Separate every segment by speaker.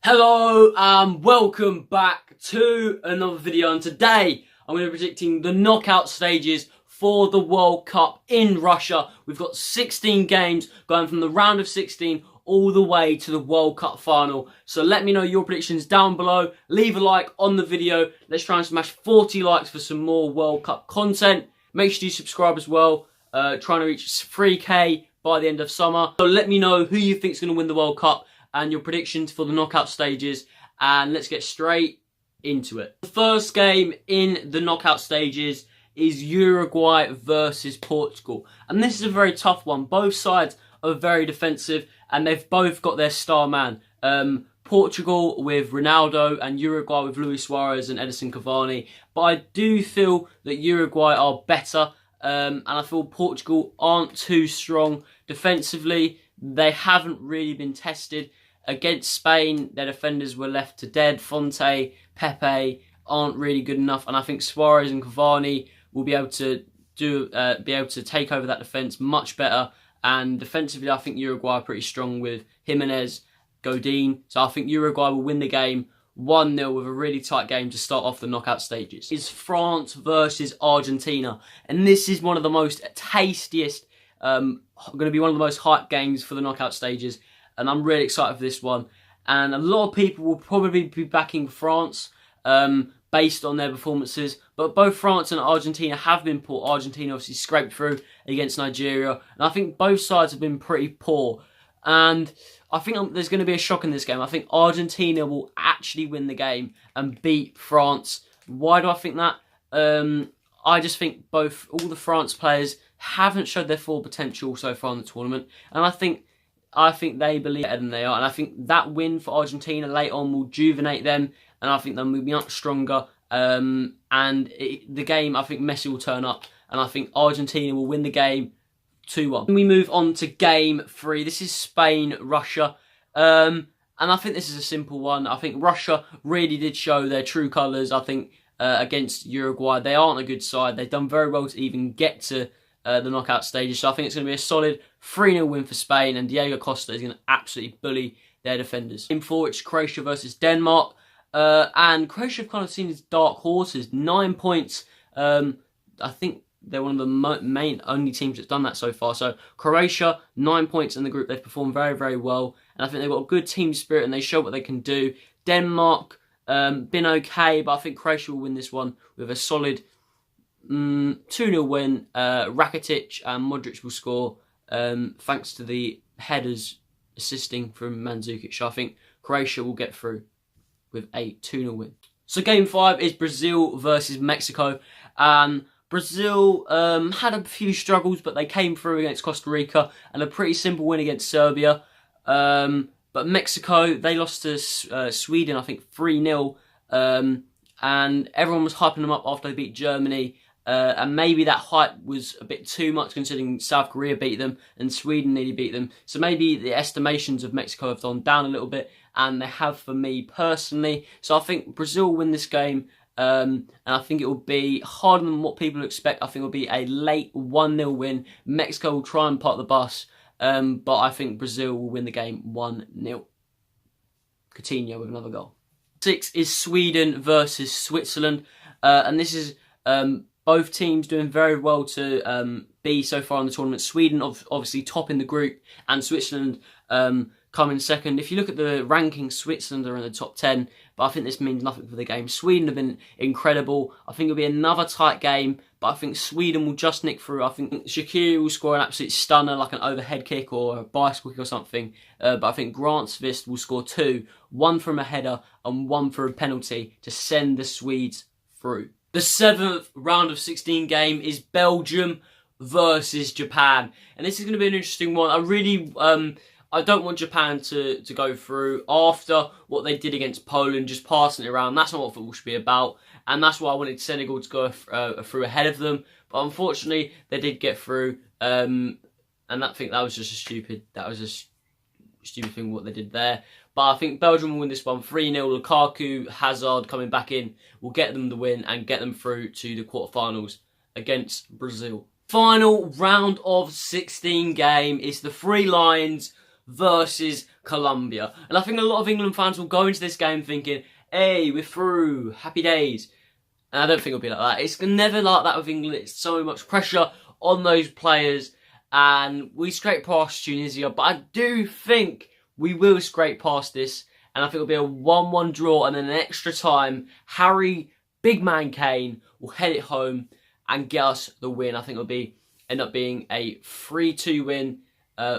Speaker 1: Hello and welcome back to another video, and today I'm going to be predicting the knockout stages for the World Cup in Russia. We've got 16 games going from the round of 16 all the way to the World Cup final. So let me know your predictions down below. Leave a like on the video. Let's try and smash 40 likes for some more World Cup content. Make sure you subscribe as well. Trying to reach 3K by the end of summer. So let me know who you think is going to win the World Cup and your predictions for the knockout stages, and let's get straight into it. The first game in the knockout stages is Uruguay versus Portugal, and this is a very tough one. Both sides are very defensive and they've both got their star man. Portugal with Ronaldo and Uruguay with Luis Suarez and Edison Cavani, but I do feel that Uruguay are better, and I feel Portugal aren't too strong defensively. They haven't really been tested. Against Spain, their defenders were left to dead. Fonte, Pepe aren't really good enough, and I think Suarez and Cavani will be able to take over that defence much better. And defensively, I think Uruguay are pretty strong with Jimenez, Godin. So I think Uruguay will win the game 1-0 with a really tight game to start off the knockout stages. Is France versus Argentina, and this is one of the most tastiest, going to be one of the most hyped games for the knockout stages. And I'm really excited for this one. And a lot of people will probably be backing France based on their performances. But both France and Argentina have been poor. Argentina obviously scraped through against Nigeria. And I think both sides have been pretty poor. And I think there's going to be a shock in this game. I think Argentina will actually win the game and beat France. Why do I think that? I just think all the France players haven't showed their full potential so far in the tournament. And I think they believe better than they are, and I think that win for Argentina late on will rejuvenate them, and I think they'll be much stronger. The game, I think Messi will turn up, and I think Argentina will win the game 2-1. We move on to game 3. This is Spain-Russia, and I think this is a simple one. I think Russia really did show their true colours. I think against Uruguay, they aren't a good side. They've done very well to even get to the knockout stages. So I think it's going to be a solid 3-0 win for Spain, and Diego Costa is going to absolutely bully their defenders. Game 4, it's Croatia versus Denmark, and Croatia have kind of seen as dark horses. 9 points. I think they're one of the only teams that's done that so far. So Croatia, 9 points in the group. They've performed very, very well, and I think they've got a good team spirit and they show what they can do. Denmark, been okay, but I think Croatia will win this one with a solid 2-0 win. Rakitic and Modric will score thanks to the headers assisting from Mandzukic. So I think Croatia will get through with a 2-0 win. So game 5 is Brazil versus Mexico. Brazil had a few struggles, but they came through against Costa Rica and a pretty simple win against Serbia. But Mexico, they lost to Sweden, I think 3-0. And everyone was hyping them up after they beat Germany. And maybe that hype was a bit too much considering South Korea beat them and Sweden nearly beat them. So maybe the estimations of Mexico have gone down a little bit, and they have for me personally. So I think Brazil will win this game, and I think it will be harder than what people expect. I think it will be a late 1-0 win. Mexico will try and park the bus, but I think Brazil will win the game 1-0. Coutinho with another goal. 6 is Sweden versus Switzerland, and this is both teams doing very well to be so far in the tournament. Sweden obviously top in the group, and Switzerland come in second. If you look at the rankings, Switzerland are in the top 10, but I think this means nothing for the game. Sweden have been incredible. I think it'll be another tight game, but I think Sweden will just nick through. I think Shaqiri will score an absolute stunner, like an overhead kick or a bicycle kick or something. But I think Grant Svist will score 2, 1 from a header and 1 for a penalty to send the Swedes through. The 7th round of 16 game is Belgium versus Japan, and this is going to be an interesting one. I don't want Japan to go through after what they did against Poland, just passing it around. That's not what football should be about, and that's why I wanted Senegal to go through ahead of them. But unfortunately, they did get through, and I think that was just a stupid thing what they did there. But I think Belgium will win this one 3-0. Lukaku, Hazard coming back in will get them the win and get them through to the quarterfinals against Brazil. Final round of 16 game is the Three Lions versus Colombia. And I think a lot of England fans will go into this game thinking, hey, we're through, happy days. And I don't think it'll be like that. It's never like that with England. It's so much pressure on those players. And we scrape past Tunisia. But I do think we will scrape past this. And I think it'll be a 1-1 draw. And then an extra time, Harry, Big Man Kane, will head it home and get us the win. I think it'll end up being a 3-2 win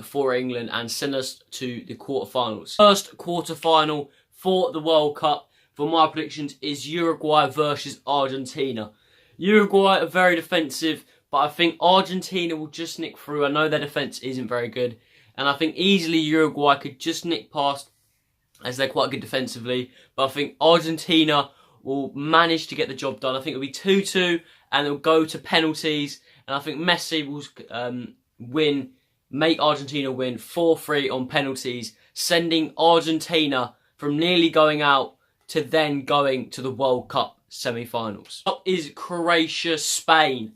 Speaker 1: for England and send us to the quarterfinals. First quarterfinal for the World Cup, for my predictions, is Uruguay versus Argentina. Uruguay are very defensive, but I think Argentina will just nick through. I know their defence isn't very good, and I think easily Uruguay could just nick past, as they're quite good defensively. But I think Argentina will manage to get the job done. I think it'll be 2-2, and it'll go to penalties. And I think Messi will make Argentina win 4-3 on penalties, sending Argentina from nearly going out to then going to the World Cup semi-finals. Up is Croatia-Spain.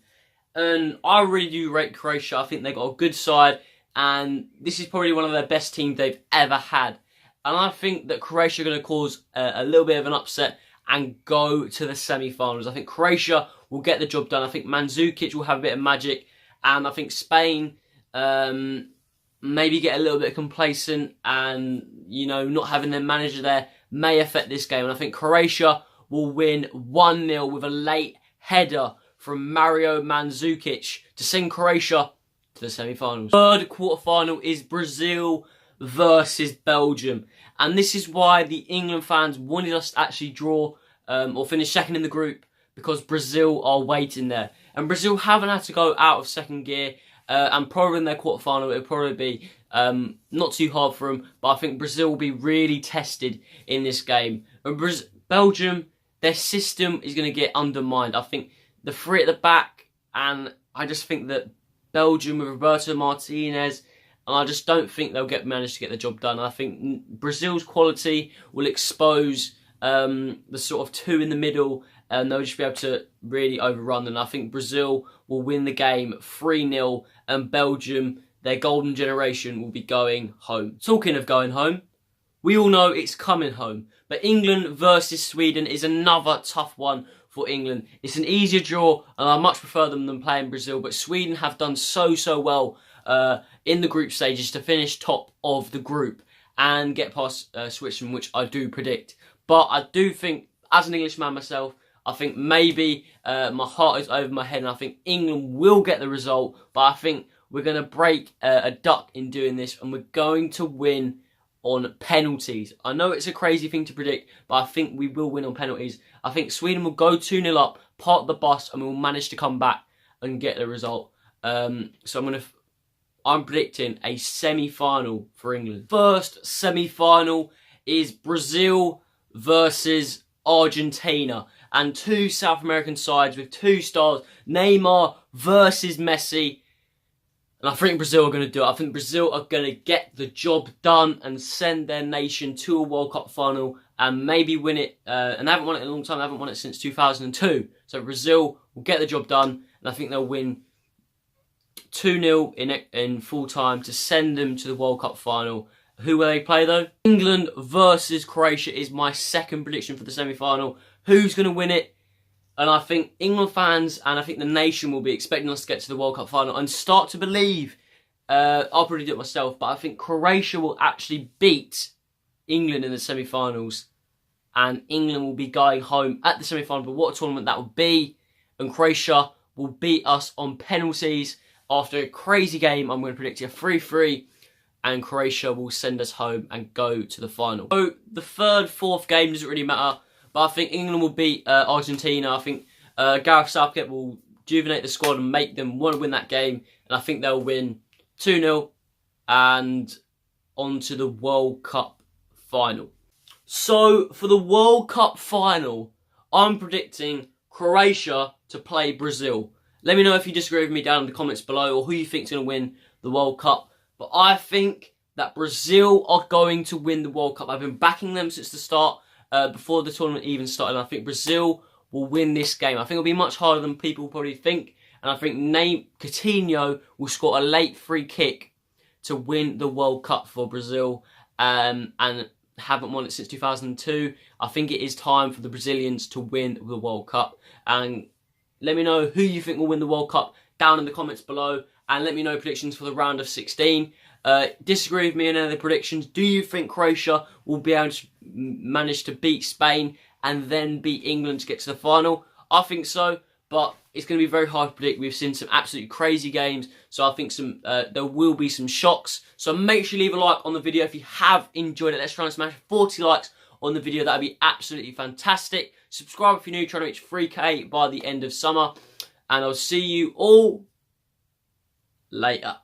Speaker 1: And I really do rate Croatia. I think they've got a good side, and this is probably one of their best teams they've ever had. And I think that Croatia are going to cause a little bit of an upset and go to the semi-finals. I think Croatia will get the job done. I think Mandzukic will have a bit of magic. And I think Spain maybe get a little bit complacent, and, you know, not having their manager there may affect this game. And I think Croatia will win 1-0 with a late header from Mario Mandzukic to send Croatia to the semi-finals. Third quarter-final is Brazil versus Belgium. And this is why the England fans wanted us to actually draw or finish second in the group, because Brazil are waiting there. And Brazil haven't had to go out of second gear, and probably in their quarter-final it'll probably be not too hard for them, but I think Brazil will be really tested in this game. And Belgium, their system is going to get undermined. I think the three at the back, and I just think that Belgium with Roberto Martinez, and I just don't think they'll manage to get the job done. And I think Brazil's quality will expose the sort of two in the middle, and they'll just be able to really overrun them. I think Brazil will win the game 3-0, and Belgium, their golden generation, will be going home. Talking of going home, we all know it's coming home, but England versus Sweden is another tough one for England. It's an easier draw, and I much prefer them than playing Brazil, but Sweden have done so well in the group stages to finish top of the group and get past Switzerland, which I do predict. But I do think, as an Englishman myself, I think maybe my heart is over my head, and I think England will get the result, but I think we're going to break a duck in doing this, and we're going to win on penalties. I know it's a crazy thing to predict, but I think we will win on penalties. I think Sweden will go 2-0 up, park the bus, and we'll manage to come back and get the result. So I'm predicting a semi-final for England. First semi-final is Brazil versus Argentina, and two South American sides with two stars, Neymar versus Messi. And I think Brazil are going to do it. I think Brazil are going to get the job done and send their nation to a World Cup final and maybe win it. And they haven't won it in a long time. They haven't won it since 2002. So Brazil will get the job done, and I think they'll win 2-0 in full time to send them to the World Cup final. Who will they play though? England versus Croatia is my second prediction for the semi-final. Who's going to win it? And I think England fans and I think the nation will be expecting us to get to the World Cup final and start to believe. I'll probably do it myself, but I think Croatia will actually beat England in the semi-finals, and England will be going home at the semi-final. But what a tournament that will be! And Croatia will beat us on penalties. After a crazy game, I'm going to predict a 3-3, and Croatia will send us home and go to the final. So the third, fourth game doesn't really matter, but I think England will beat Argentina. I think Gareth Southgate will rejuvenate the squad and make them want to win that game, and I think they'll win 2-0 and on to the World Cup final. So for the World Cup final, I'm predicting Croatia to play Brazil. Let me know if you disagree with me down in the comments below, or who you think is going to win the World Cup. But I think that Brazil are going to win the World Cup. I've been backing them since the start, before the tournament even started. And I think Brazil will win this game. I think it'll be much harder than people probably think. And I think Coutinho will score a late free kick to win the World Cup for Brazil, and haven't won it since 2002. I think it is time for the Brazilians to win the World Cup. And let me know who you think will win the World Cup down in the comments below, and let me know predictions for the round of 16. Disagree with me on any of the predictions. Do you think Croatia will be able to manage to beat Spain and then beat England to get to the final? I think so, but it's going to be very hard to predict. We've seen some absolutely crazy games, so I think there will be some shocks. So make sure you leave a like on the video if you have enjoyed it. Let's try and smash 40 likes on the video. That would be absolutely fantastic. Subscribe if you're new, trying to reach 3K by the end of summer. And I'll see you all later.